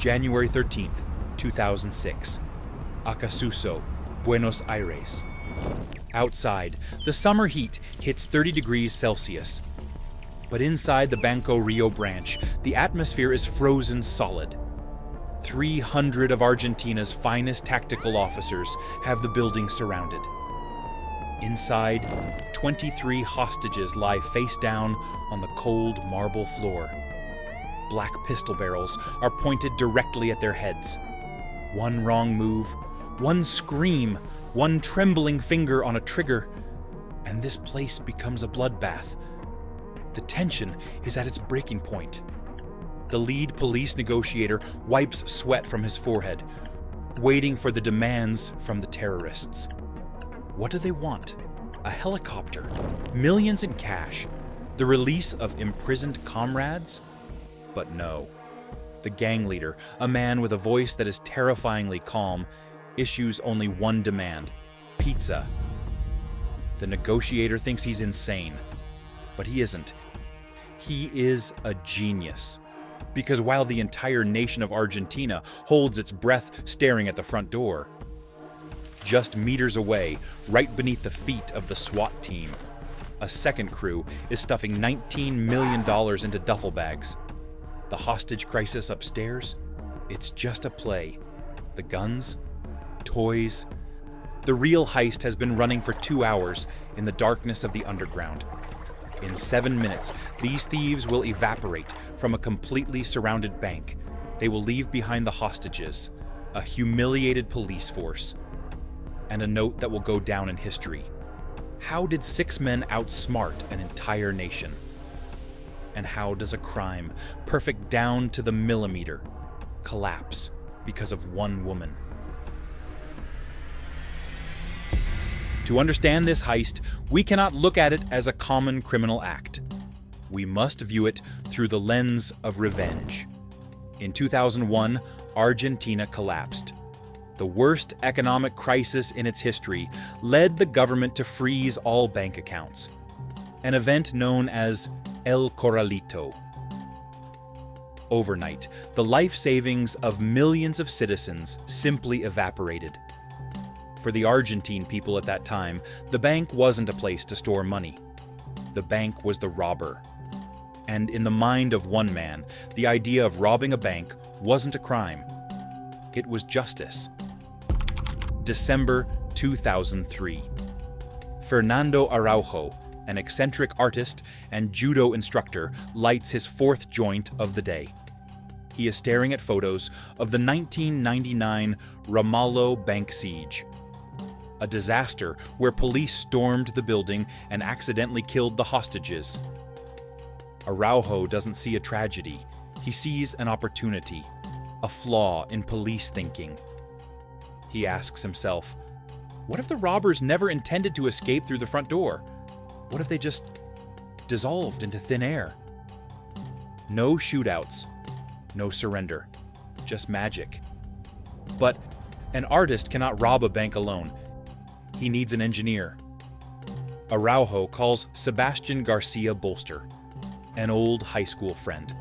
January 13th, 2006. Acassuso, Buenos Aires. Outside, the summer heat hits 30 degrees Celsius. But inside the Banco Rio branch, the atmosphere is frozen solid. 300 of Argentina's finest tactical officers have the building surrounded. Inside, 23 hostages lie face down on the cold marble floor. Black pistol barrels are pointed directly at their heads. One wrong move, one scream, one trembling finger on a trigger, and this place becomes a bloodbath. The tension is at its breaking point. The lead police negotiator wipes sweat from his forehead, waiting for the demands from the terrorists. What do they want? A helicopter, millions in cash, the release of imprisoned comrades? But no. The gang leader, a man with a voice that is terrifyingly calm, issues only one demand: pizza. The negotiator thinks he's insane, but he isn't. He is a genius. Because while the entire nation of Argentina holds its breath staring at the front door, just meters away, right beneath the feet of the SWAT team, a second crew is stuffing $19 million into duffel bags. The hostage crisis upstairs? It's just a play. The guns? Toys? The real heist has been running for 2 hours in the darkness of the underground. In 7 minutes, these thieves will evaporate from a completely surrounded bank. They will leave behind the hostages, a humiliated police force, and a note that will go down in history. How did 6 men outsmart an entire nation? And how does a crime, perfect down to the millimeter, collapse because of one woman? To understand this heist, we cannot look at it as a common criminal act. We must view it through the lens of revenge. In 2001, Argentina collapsed. The worst economic crisis in its history led the government to freeze all bank accounts, an event known as El Corralito. Overnight, the life savings of millions of citizens simply evaporated. For the Argentine people at that time, the bank wasn't a place to store money. The bank was the robber. And in the mind of one man, the idea of robbing a bank wasn't a crime. It was justice. December 2003. Fernando Araujo, an eccentric artist and judo instructor, lights his 4th joint of the day. He is staring at photos of the 1999 Ramallo bank siege, a disaster where police stormed the building and accidentally killed the hostages. Araujo doesn't see a tragedy. He sees an opportunity, a flaw in police thinking. He asks himself, what if the robbers never intended to escape through the front door? What if they just dissolved into thin air? No shootouts, no surrender, just magic. But an artist cannot rob a bank alone. He needs an engineer. Araujo calls Sebastian Bolster, an old high school friend.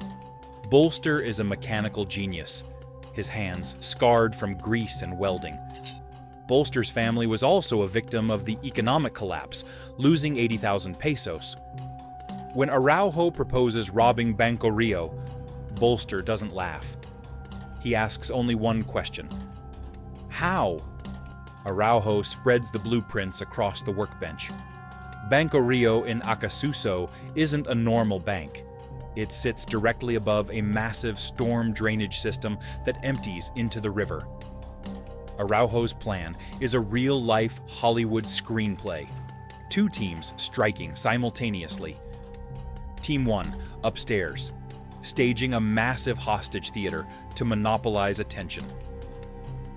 Bolster is a mechanical genius, his hands scarred from grease and welding. Bolster's family was also a victim of the economic collapse, losing 80,000 pesos. When Araujo proposes robbing Banco Rio, Bolster doesn't laugh. He asks only one question: how? Araujo spreads the blueprints across the workbench. Banco Rio in Acassuso isn't a normal bank. It sits directly above a massive storm drainage system that empties into the river. Araujo's plan is a real-life Hollywood screenplay. 2 teams striking simultaneously. Team 1, upstairs, staging a massive hostage theater to monopolize attention.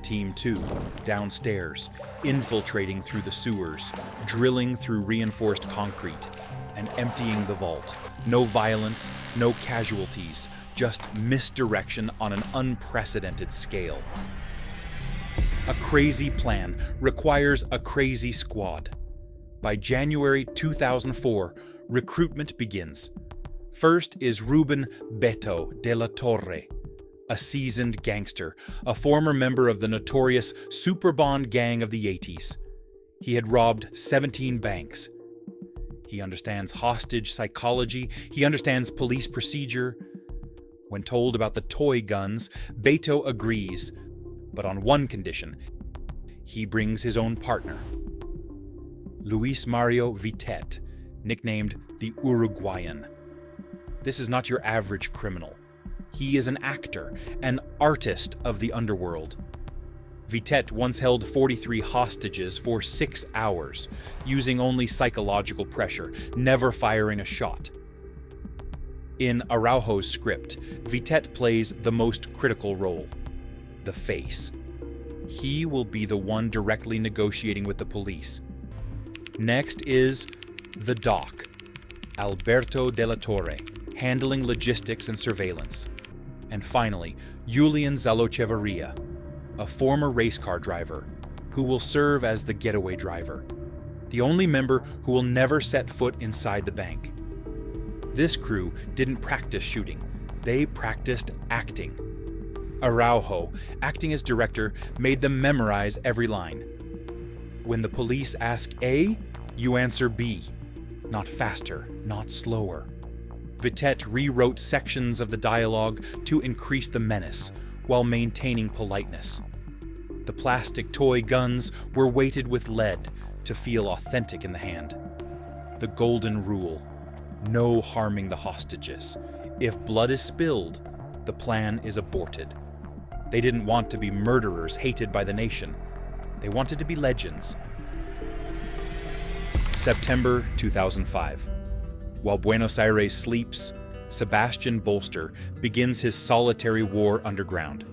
Team 2, downstairs, infiltrating through the sewers, drilling through reinforced concrete, and emptying the vault. No violence, no casualties, just misdirection on an unprecedented scale. A crazy plan requires a crazy squad. By January 2004, recruitment begins. First is Ruben Beto de la Torre, a seasoned gangster, a former member of the notorious Superbond gang of the 80s. He had robbed 17 banks. He understands hostage psychology. He understands police procedure. When told about the toy guns, Beto agrees, but on one condition. He brings his own partner, Luis Mario Vitet, nicknamed the Uruguayan. This is not your average criminal. He is an actor, an artist of the underworld. Vitet once held 43 hostages for 6 hours, using only psychological pressure, never firing a shot. In Araujo's script, Vitet plays the most critical role, the face. He will be the one directly negotiating with the police. Next is the Doc, Alberto de la Torre, handling logistics and surveillance. And finally, Julian Zalochevarria, a former race car driver, who will serve as the getaway driver, the only member who will never set foot inside the bank. This crew didn't practice shooting, they practiced acting. Araujo, acting as director, made them memorize every line. When the police ask A, you answer B. Not faster, not slower. Vitet rewrote sections of the dialogue to increase the menace, while maintaining politeness. The plastic toy guns were weighted with lead to feel authentic in the hand. The golden rule: no harming the hostages. If blood is spilled, the plan is aborted. They didn't want to be murderers hated by the nation. They wanted to be legends. September 2005. While Buenos Aires sleeps, Sebastian Bolster begins his solitary war underground.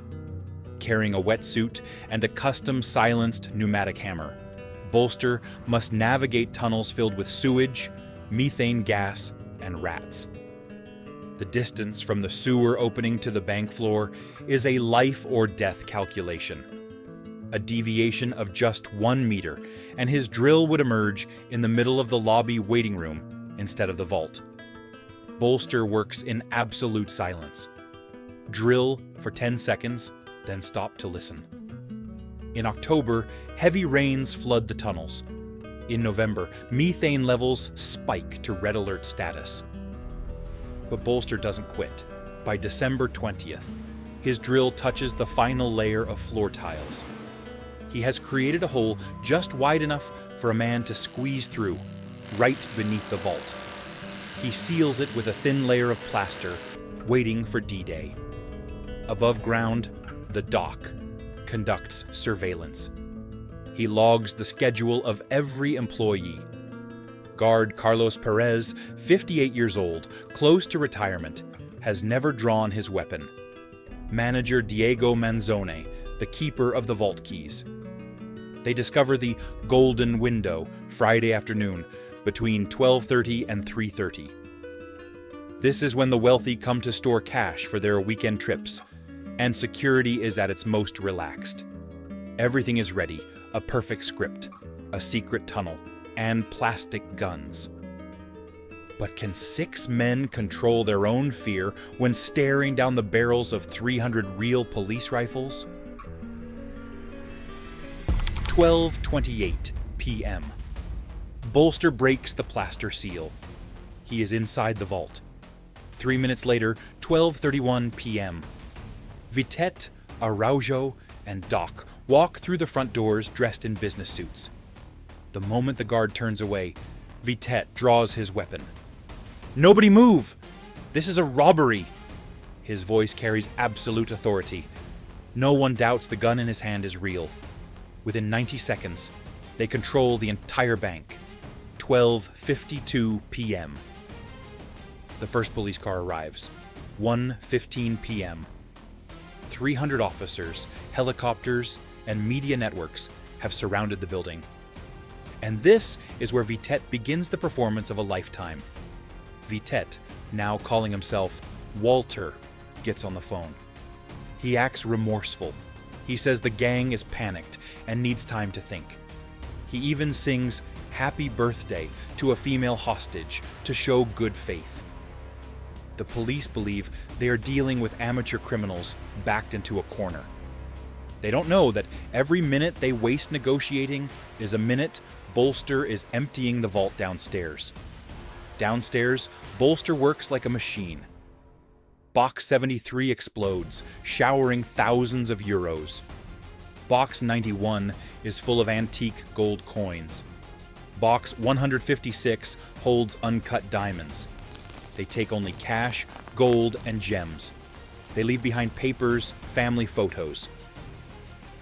Carrying a wetsuit and a custom-silenced pneumatic hammer, Bolster must navigate tunnels filled with sewage, methane gas, and rats. The distance from the sewer opening to the bank floor is a life-or-death calculation. A deviation of just 1 meter, and his drill would emerge in the middle of the lobby waiting room instead of the vault. Bolster works in absolute silence. Drill for 10 seconds, then stop to listen. In October, heavy rains flood the tunnels. In November, methane levels spike to red alert status. But Bolster doesn't quit. By December 20th, his drill touches the final layer of floor tiles. He has created a hole just wide enough for a man to squeeze through, right beneath the vault. He seals it with a thin layer of plaster, waiting for D-Day. Above ground, the Doc conducts surveillance. He logs the schedule of every employee. Guard Carlos Perez, 58 years old, close to retirement, has never drawn his weapon. Manager Diego Manzone, the keeper of the vault keys. They discover the golden window Friday afternoon between 12:30 and 3:30. This is when the wealthy come to store cash for their weekend trips, and security is at its most relaxed. Everything is ready, a perfect script, a secret tunnel, and plastic guns. But can 6 men control their own fear when staring down the barrels of 300 real police rifles? 12:28 p.m. Bolster breaks the plaster seal. He is inside the vault. 3 minutes later, 12:31 p.m. Vitet, Araujo, and Doc walk through the front doors dressed in business suits. The moment the guard turns away, Vitet draws his weapon. "Nobody move! This is a robbery!" His voice carries absolute authority. No one doubts the gun in his hand is real. Within 90 seconds, they control the entire bank. 12:52 p.m. The first police car arrives. 1:15 p.m. 300 officers, helicopters, and media networks have surrounded the building. And this is where Vitet begins the performance of a lifetime. Vitet, now calling himself Walter, gets on the phone. He acts remorseful. He says the gang is panicked and needs time to think. He even sings "Happy Birthday" to a female hostage to show good faith. The police believe they are dealing with amateur criminals backed into a corner. They don't know that every minute they waste negotiating is a minute Bolster is emptying the vault downstairs. Downstairs, Bolster works like a machine. Box 73 explodes, showering thousands of euros. Box 91 is full of antique gold coins. Box 156 holds uncut diamonds. They take only cash, gold, and gems. They leave behind papers, family photos.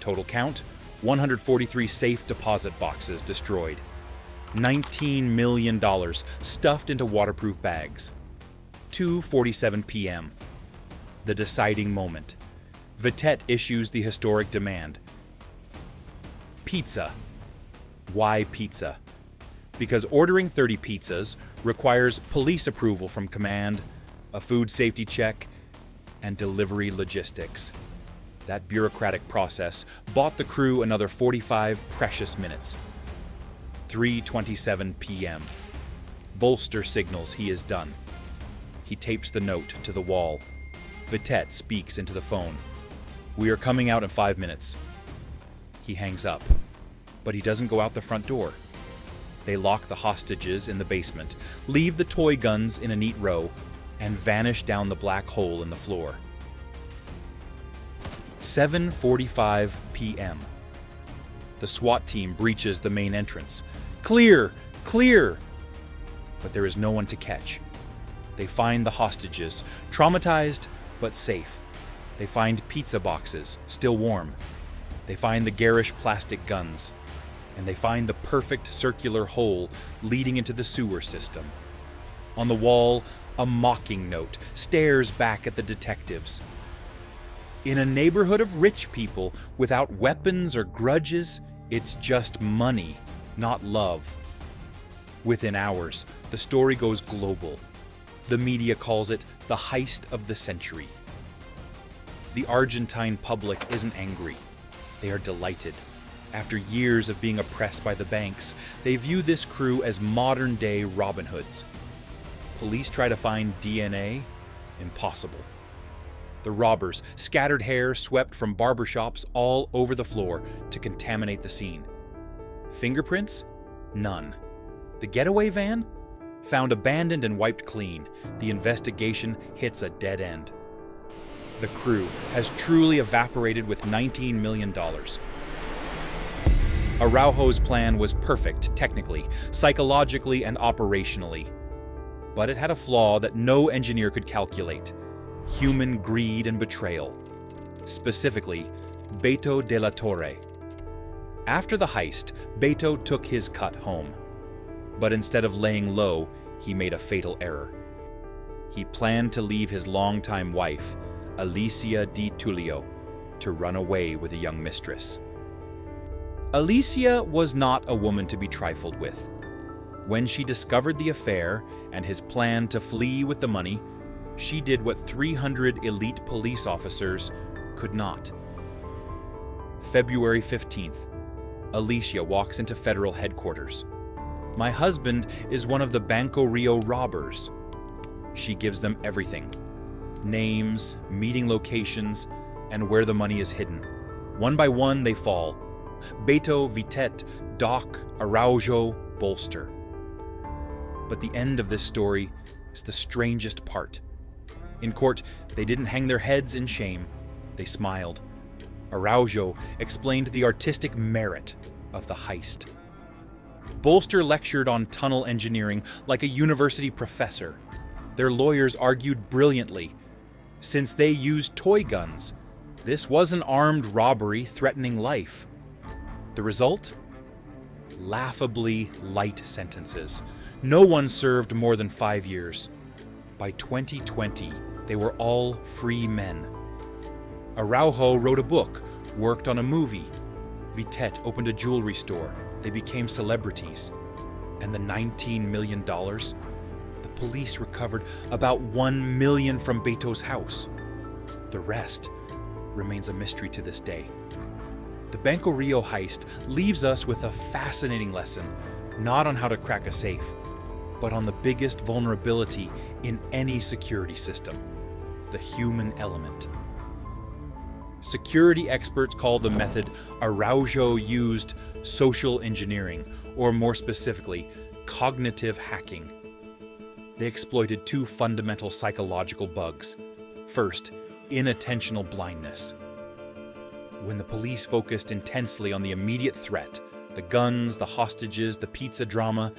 Total count, 143 safe deposit boxes destroyed. $19 million stuffed into waterproof bags. 2:47 p.m. The deciding moment. Vitet issues the historic demand. Pizza. Why pizza? Because ordering 30 pizzas requires police approval from command, a food safety check, and delivery logistics. That bureaucratic process bought the crew another 45 precious minutes. 3:27 p.m. Bolster signals he is done. He tapes the note to the wall. Vitet speaks into the phone. "We are coming out in 5 minutes." He hangs up, but he doesn't go out the front door. They lock the hostages in the basement, leave the toy guns in a neat row, and vanish down the black hole in the floor. 7:45 p.m. The SWAT team breaches the main entrance. "Clear! Clear!" But there is no one to catch. They find the hostages, traumatized but safe. They find pizza boxes, still warm. They find the garish plastic guns. And they find the perfect circular hole leading into the sewer system. On the wall, a mocking note stares back at the detectives. "In a neighborhood of rich people without weapons or grudges, it's just money, not love." Within hours, the story goes global. The media calls it the heist of the century. The Argentine public isn't angry. They are delighted. After years of being oppressed by the banks, they view this crew as modern-day Robin Hoods. Police try to find DNA. Impossible. The robbers scattered hair swept from barbershops all over the floor to contaminate the scene. Fingerprints? None. The getaway van? Found abandoned and wiped clean. The investigation hits a dead end. The crew has truly evaporated with $19 million. Araujo's plan was perfect technically, psychologically, and operationally. But it had a flaw that no engineer could calculate: human greed and betrayal. Specifically, Beto de la Torre. After the heist, Beto took his cut home. But instead of laying low, he made a fatal error. He planned to leave his longtime wife, Alicia Di Tullio, to run away with a young mistress. Alicia was not a woman to be trifled with. When she discovered the affair and his plan to flee with the money, she did what 300 elite police officers could not. February 15th, Alicia walks into federal headquarters. "My husband is one of the Banco Rio robbers." She gives them everything: names, meeting locations, and where the money is hidden. One by one, they fall. Beto, Vitet, Doc, Araujo, Bolster. But the end of this story is the strangest part. In court, they didn't hang their heads in shame. They smiled. Araujo explained the artistic merit of the heist. Bolster lectured on tunnel engineering like a university professor. Their lawyers argued brilliantly. Since they used toy guns, this was an armed robbery threatening life. The result? Laughably light sentences. No one served more than 5 years. By 2020, they were all free men. Araujo wrote a book, worked on a movie. Vitet opened a jewelry store. They became celebrities. And the $19 million? The police recovered about $1 million from Beto's house. The rest remains a mystery to this day. The Banco Rio heist leaves us with a fascinating lesson, not on how to crack a safe, but on the biggest vulnerability in any security system: the human element. Security experts call the method Araujo used social engineering, or more specifically, cognitive hacking. They exploited two fundamental psychological bugs. First, inattentional blindness. When the police focused intensely on the immediate threat, the guns, the hostages, the pizza drama,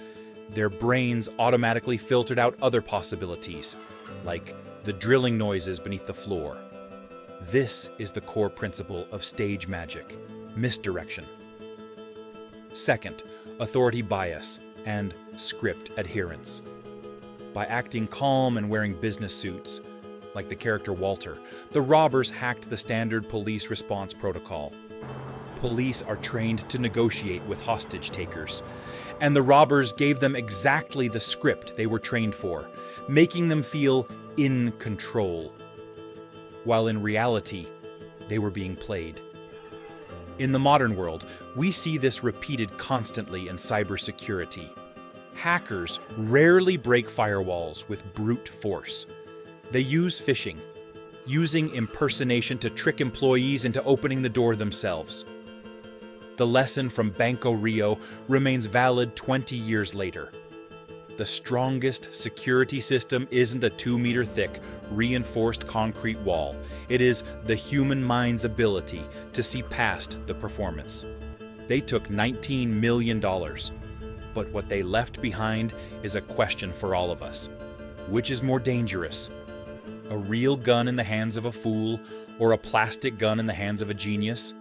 their brains automatically filtered out other possibilities, like the drilling noises beneath the floor. This is the core principle of stage magic: misdirection. Second, authority bias and script adherence. By acting calm and wearing business suits, like the character Walter, the robbers hacked the standard police response protocol. Police are trained to negotiate with hostage takers, and the robbers gave them exactly the script they were trained for, making them feel in control, while in reality, they were being played. In the modern world, we see this repeated constantly in cybersecurity. Hackers rarely break firewalls with brute force. They use phishing, using impersonation to trick employees into opening the door themselves. The lesson from Banco Rio remains valid 20 years later. The strongest security system isn't a 2-meter thick, reinforced concrete wall. It is the human mind's ability to see past the performance. They took $19 million, but what they left behind is a question for all of us. Which is more dangerous? A real gun in the hands of a fool, or a plastic gun in the hands of a genius?